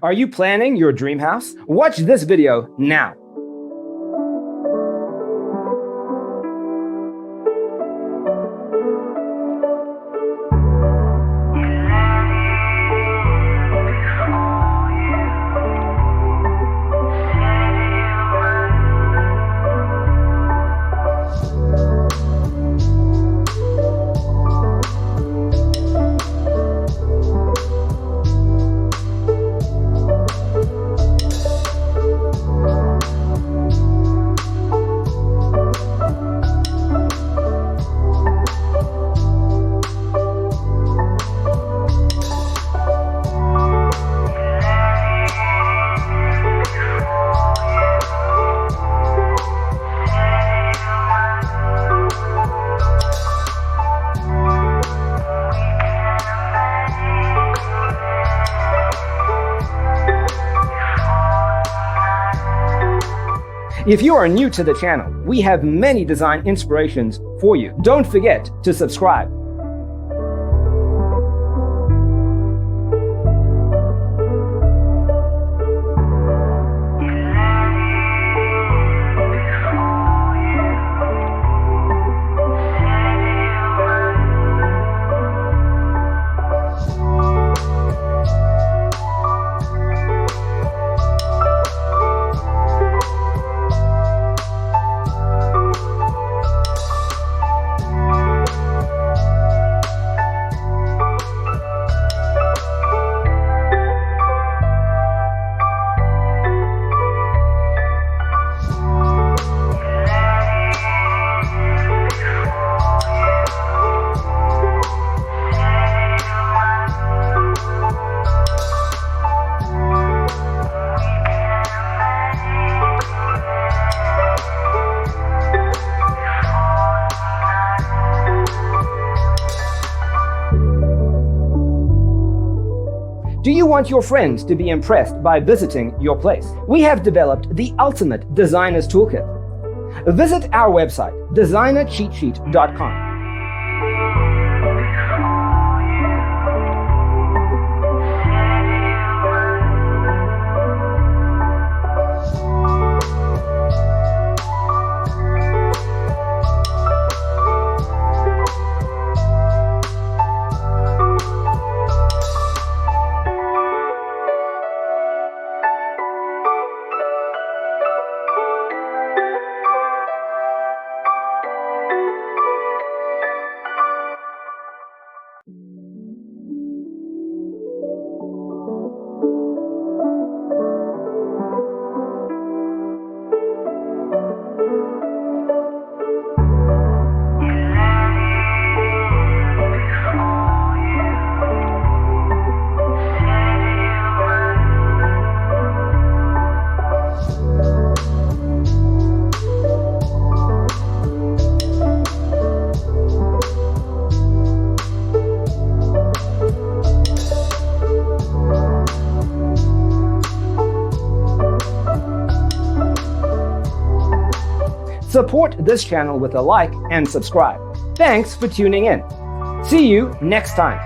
Are you planning your dream house? Watch this video now. If you are new to the channel, we have many design inspirations for you. Don't forget to subscribe. Do you want your friends to be impressed by visiting your place? We have developed the ultimate designer's toolkit. Visit our website, designercheatsheet.com. Support this channel with a like and subscribe. Thanks for tuning in. See you next time.